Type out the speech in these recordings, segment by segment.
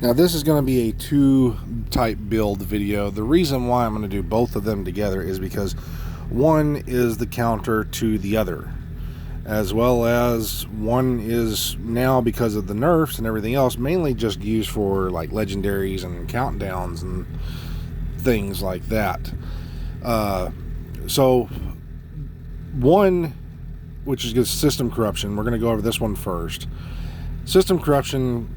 Now this is going to be a two type build video. The reason why I'm going to do both of them together is because one is the counter to the other, as well as one is now, because of the nerfs and everything else, mainly just used for like legendaries and countdowns and things like that. So one, which is system corruption, we're going to go over this one first. System corruption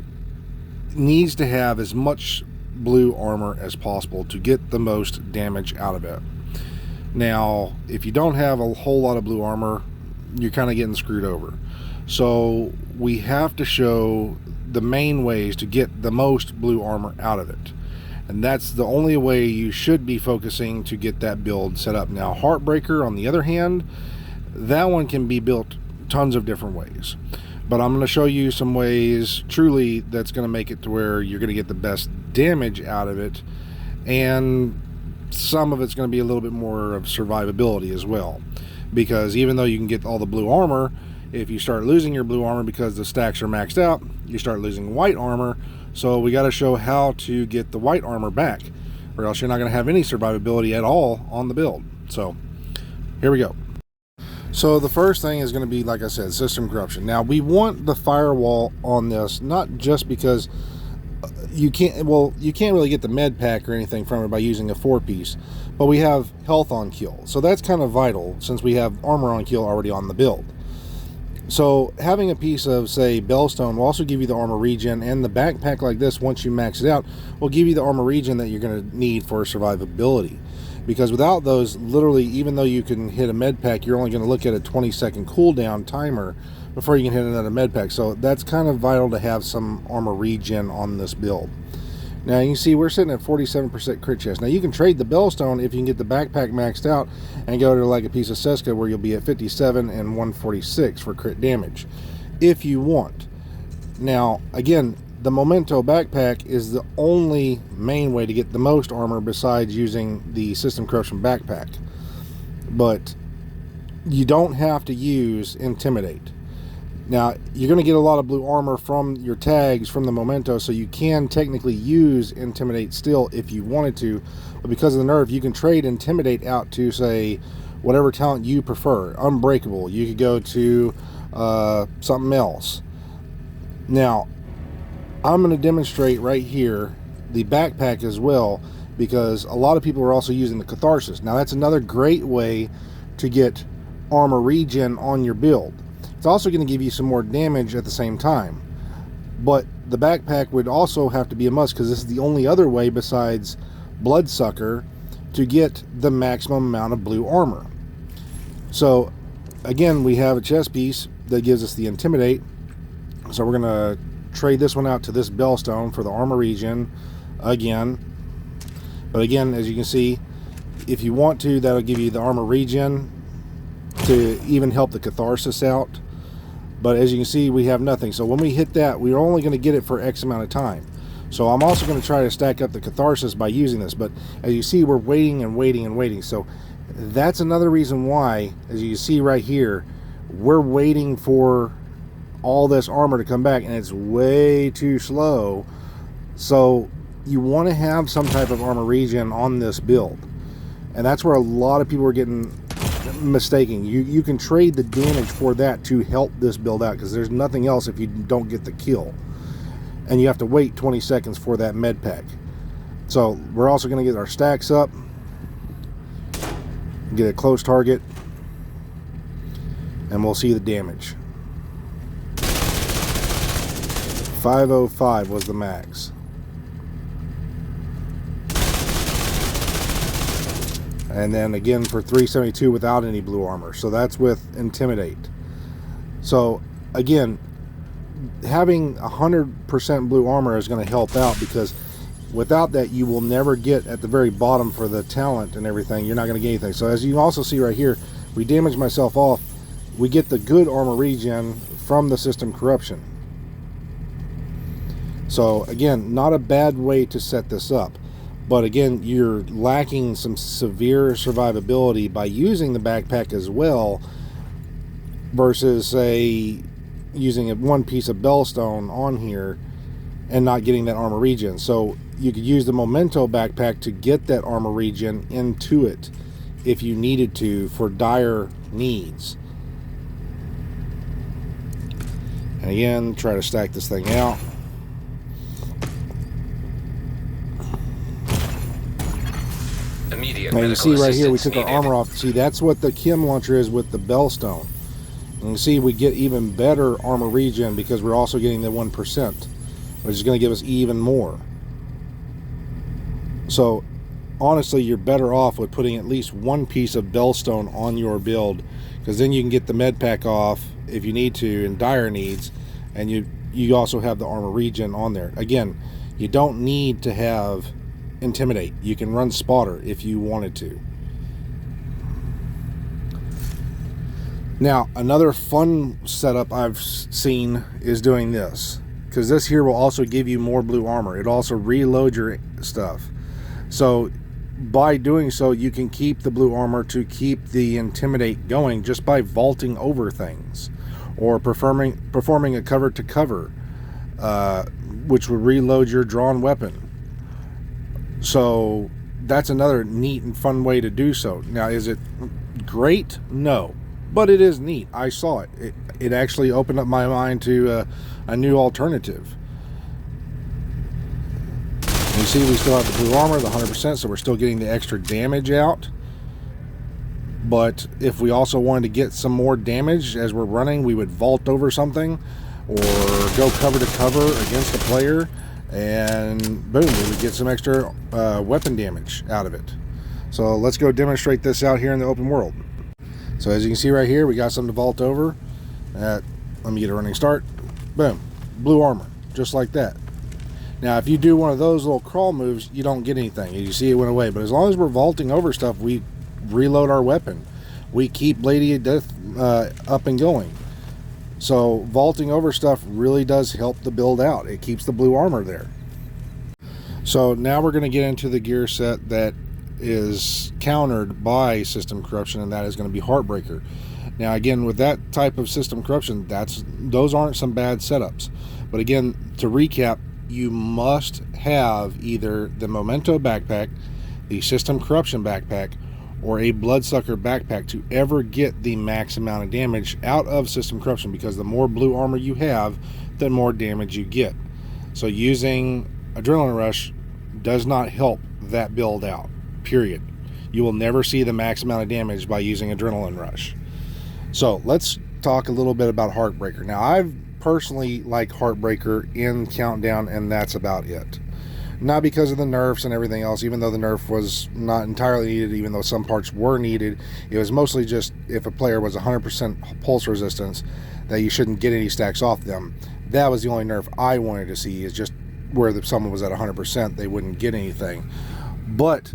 needs to have as much blue armor as possible to get the most damage out of it. Now, if you don't have a whole lot of blue armor, you're kind of getting screwed over. So we have to show the main ways to get the most blue armor out of it. And that's the only way you should be focusing to get that build set up. Now, Heartbreaker, on the other hand, that one can be built tons of different ways. But I'm going to show you some ways truly that's going to make it to where you're going to get the best damage out of it, and some of it's going to be a little bit more of survivability as well, because even though you can get all the blue armor, if you start losing your blue armor because the stacks are maxed out, you start losing white armor. So we got to show how to get the white armor back, or else you're not going to have any survivability at all on the build. So here we go. So the first thing is going to be, like I said, system corruption. Now we want the firewall on this, not just because you can't really get the med pack or anything from it by using a 4-piece, but we have health on kill. So that's kind of vital since we have armor on kill already on the build. So having a piece of, say, Bellstone will also give you the armor regen, and the backpack like this, once you max it out, will give you the armor regen that you're going to need for survivability. Because without those, literally, even though you can hit a med pack, you're only going to look at a 20-second cooldown timer before you can hit another med pack. So that's kind of vital to have some armor regen on this build. Now you can see we're sitting at 47% crit chance. Now you can trade the Bellstone if you can get the backpack maxed out and go to like a piece of Seska where you'll be at 57 and 146 for crit damage, if you want. Now again, the Memento backpack is the only main way to get the most armor besides using the system corruption backpack. But you don't have to use Intimidate. Now, you're going to get a lot of blue armor from your tags from the Memento, so you can technically use Intimidate still if you wanted to. But because of the nerf, you can trade Intimidate out to, say, whatever talent you prefer. Unbreakable. You could go to something else. Now, I'm going to demonstrate right here the backpack as well, because a lot of people are also using the Catharsis. Now that's another great way to get armor regen on your build. It's also going to give you some more damage at the same time. But the backpack would also have to be a must, because this is the only other way besides Bloodsucker to get the maximum amount of blue armor. So again, we have a chest piece that gives us the Intimidate. So we're going to trade this one out to this Bellstone for the armor regen again. But again, as you can see, if you want to, that'll give you the armor regen to even help the Catharsis out. But as you can see, we have nothing. So when we hit that, we're only going to get it for X amount of time. So I'm also going to try to stack up the Catharsis by using this. But as you see, we're waiting and waiting and waiting. So that's another reason why, as you can see right here, we're waiting for all this armor to come back, and it's way too slow. So you want to have some type of armor regen on this build, and that's where a lot of people are getting mistaken. You can trade the damage for that to help this build out, because there's nothing else if you don't get the kill, and you have to wait 20 seconds for that med pack. So we're also going to get our stacks up, get a close target, and we'll see the damage. 505 was the max. And then again for 372 without any blue armor. So that's with Intimidate. So again, having 100% blue armor is going to help out, because without that you will never get at the very bottom for the talent and everything. You're not going to get anything. So as you can also see right here, we damage myself off. We get the good armor regen from the system corruption. So again, not a bad way to set this up. But again, you're lacking some severe survivability by using the backpack as well, versus, say, using one piece of Bellstone on here and not getting that armor regen. So you could use the Memento backpack to get that armor regen into it if you needed to for dire needs. And again, try to stack this thing out. Immediate now you see right here, we took our armor off. See, that's what the Chem launcher is with the Bellstone. And you see we get even better armor regen because we're also getting the 1%, which is going to give us even more. So honestly, you're better off with putting at least one piece of Bellstone on your build, because then you can get the med pack off if you need to in dire needs, and you also have the armor regen on there. Again, you don't need to have Intimidate. You can run Spotter if you wanted to. Now, another fun setup I've seen is doing this, because this here will also give you more blue armor. It also reload your stuff. So by doing so, you can keep the blue armor to keep the Intimidate going just by vaulting over things, or performing a cover to cover, which would reload your drawn weapon. So that's another neat and fun way to do so. Now, is it great? No, but it is neat. I saw it. It actually opened up my mind to a new alternative. You see, we still have the blue armor, the 100%, so we're still getting the extra damage out. But if we also wanted to get some more damage as we're running, we would vault over something or go cover to cover against a player, and boom, we would get some extra weapon damage out of it. So let's go demonstrate this out here in the open world. So as you can see right here, we got something to vault over. Let me get a running start. Boom, blue armor, just like that. Now, if you do one of those little crawl moves, you don't get anything. You see it went away. But as long as we're vaulting over stuff, we reload our weapon. We keep Lady of Death up and going. So vaulting over stuff really does help the build out. It keeps the blue armor there. So now we're going to get into the gear set that is countered by system corruption, and that is going to be Heartbreaker. Now again, with that type of system corruption, those aren't some bad setups. But again, to recap, you must have either the Memento backpack, the system corruption backpack, or a bloodsucker backpack to ever get the max amount of damage out of system corruption, because the more blue armor you have, the more damage you get. So using Adrenaline Rush does not help that build out, period. You will never see the max amount of damage by using Adrenaline Rush. So let's talk a little bit about Heartbreaker. Now, I've personally like Heartbreaker in Countdown, and that's about it. Not because of the nerfs and everything else, even though the nerf was not entirely needed, even though some parts were needed. It was mostly just if a player was 100% pulse resistance, that you shouldn't get any stacks off them. That was the only nerf I wanted to see, is just where someone was at 100%, they wouldn't get anything. But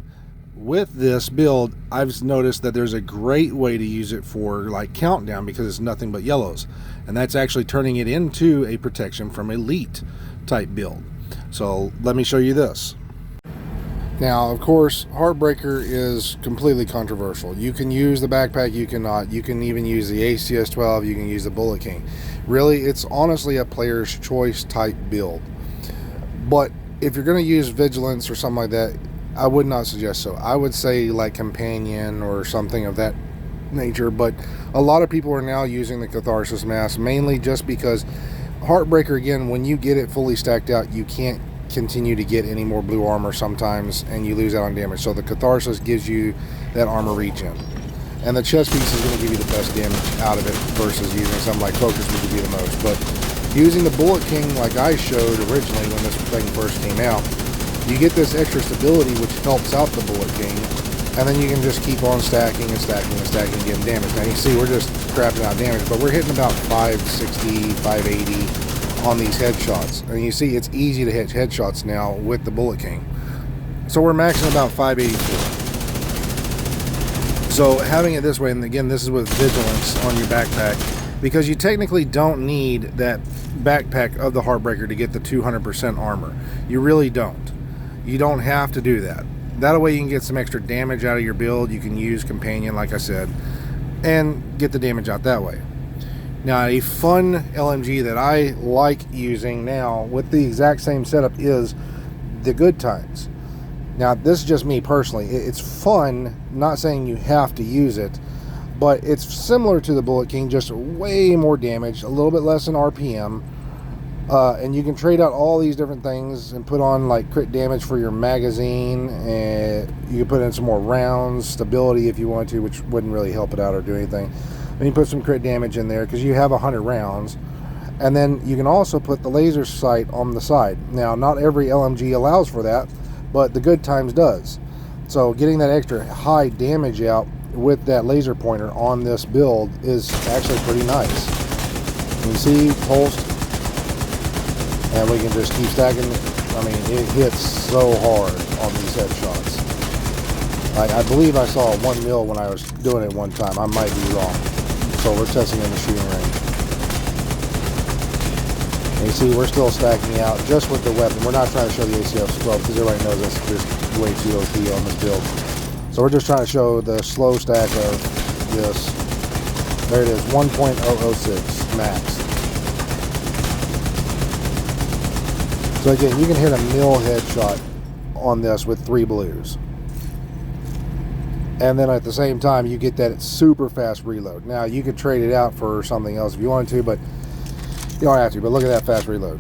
with this build, I've noticed that there's a great way to use it for like Countdown, because it's nothing but yellows, and that's actually turning it into a protection from elite type build. So let me show you this. Now, of course, Heartbreaker is completely controversial. You can use the backpack, you cannot. You can even use the ACS-12, you can use the Bullet King. Really, it's honestly a player's choice type build. But if you're going to use Vigilance or something like that, I would not suggest so. I would say like Companion or something of that nature. But a lot of people are now using the Catharsis Mask, mainly just because Heartbreaker, again, when you get it fully stacked out, you can't continue to get any more blue armor sometimes, and you lose out on damage. So the Catharsis gives you that armor regen. And the chest piece is going to give you the best damage out of it versus using something like Focus, which would be the most. But using the Bullet King like I showed originally when this thing first came out, you get this extra stability which helps out the Bullet King, and then you can just keep on stacking and stacking and stacking and getting damage. Now you see we're just crapping out damage, but we're hitting about 560, 580 on these headshots. And you see it's easy to hit headshots now with the Bullet King. So we're maxing about 584. So having it this way, and again this is with Vigilance on your backpack, because you technically don't need that backpack of the Heartbreaker to get the 200% armor. You really don't. You don't have to do that. That way you can get some extra damage out of your build. You can use Companion, like I said, and get the damage out that way. Now, a fun LMG that I like using now with the exact same setup is the Good Times. Now, this is just me personally. It's fun, not saying you have to use it, but it's similar to the Bullet King, just way more damage, a little bit less in RPM, and you can trade out all these different things and put on like crit damage for your magazine, and you can put in some more rounds, stability if you want to, which wouldn't really help it out or do anything. Then you put some crit damage in there because you have 100 rounds. And then you can also put the laser sight on the side. Now, not every LMG allows for that, but the Good Times does. So getting that extra high damage out with that laser pointer on this build is actually pretty nice. You see, pulsed, and we can just keep stacking. I mean, it hits so hard on these headshots. I believe I saw 1 mil when I was doing it one time. I might be wrong. So we're testing in the shooting range. And you see, we're still stacking out just with the weapon. We're not trying to show the ACF 12 because everybody knows that's just way too OP on this build. So we're just trying to show the slow stack of this. There it is, 1.006 max. So again, you can hit a mil headshot on this with 3 blues. And then at the same time, you get that super fast reload. Now, you could trade it out for something else if you wanted to, but you don't have to. But look at that fast reload.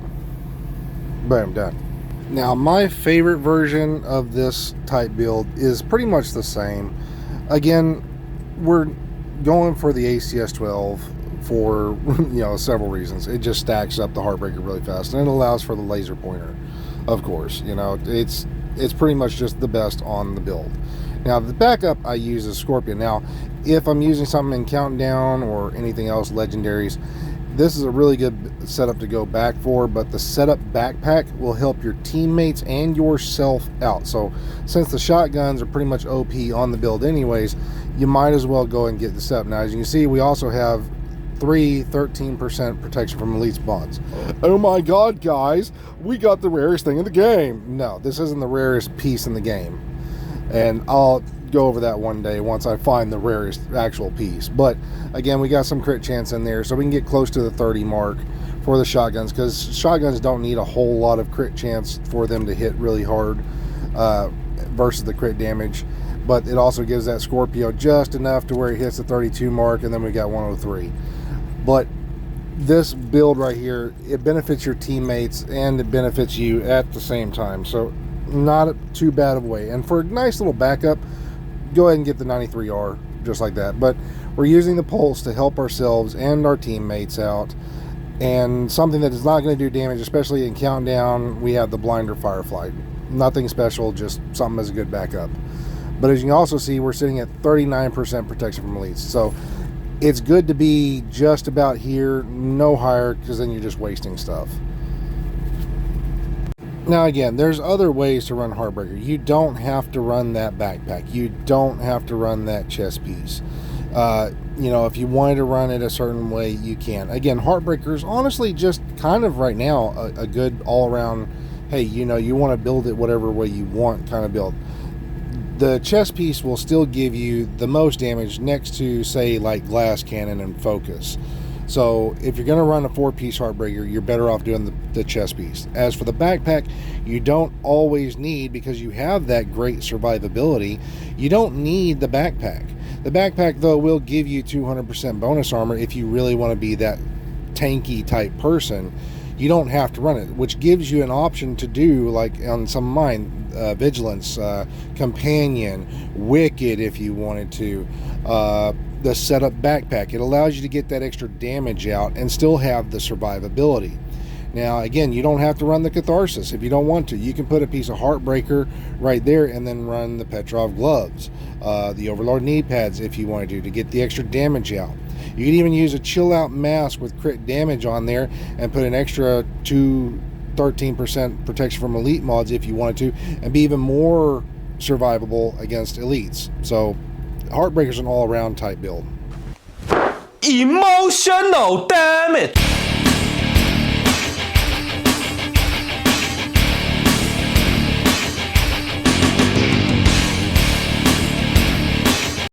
Boom, done. Now, my favorite version of this type build is pretty much the same. Again, we're going for the ACS 12 for several reasons. It just stacks up the Heartbreaker really fast, and it allows for the laser pointer, of course. It's pretty much just the best on the build. Now, the backup I use is Scorpion. Now, if I'm using something in Countdown or anything else, legendaries, this is a really good setup to go back for, but the setup backpack will help your teammates and yourself out. So, since the shotguns are pretty much OP on the build anyways, you might as well go and get the setup. Now, as you can see, we also have 13% protection from elite spawns. Oh my god, guys, we got the rarest thing in the game. No, this isn't the rarest piece in the game. And I'll go over that one day once I find the rarest actual piece. But again, we got some crit chance in there, so we can get close to the 30 mark for the shotguns, because shotguns don't need a whole lot of crit chance for them to hit really hard versus the crit damage. But it also gives that Scorpio just enough to where it hits the 32 mark, and then we got 103. But this build right here, it benefits your teammates and it benefits you at the same time. So not too bad of a way. And for a nice little backup, go ahead and get the 93R just like that. But we're using the pulse to help ourselves and our teammates out, and something that is not going to do damage, especially in Countdown. We have the blinder Firefly. Nothing special, just something as a good backup. But as you can also see, we're sitting at 39% protection from elites. So it's good to be just about here, no higher, because then you're just wasting stuff. Now again, there's other ways to run Heartbreaker. You don't have to run that backpack. You don't have to run that chest piece. If you wanted to run it a certain way, you can. Again, Heartbreaker is honestly just kind of right now a good all-around, hey, you want to build it whatever way you want kind of build. The chest piece will still give you the most damage next to, say, like Glass Cannon and Focus. So if you're going to run a 4-piece Heartbreaker, you're better off doing the chest piece. As for the backpack, you don't always need, because you have that great survivability, you don't need the backpack. The backpack, though, will give you 200% bonus armor if you really want to be that tanky type person. You don't have to run it, which gives you an option to do, like on some of mine, Vigilance, Companion, Wicked if you wanted to, the setup backpack. It allows you to get that extra damage out and still have the survivability. Now again, you don't have to run the Catharsis if you don't want to. You can put a piece of Heartbreaker right there and then run the Petrov gloves, the Overlord knee pads if you wanted to get the extra damage out. You can even use a chill out mask with crit damage on there and put an extra 13% protection from elite mods if you wanted to, and be even more survivable against elites. So Heartbreaker's an all-around type build. Emotional, damn it!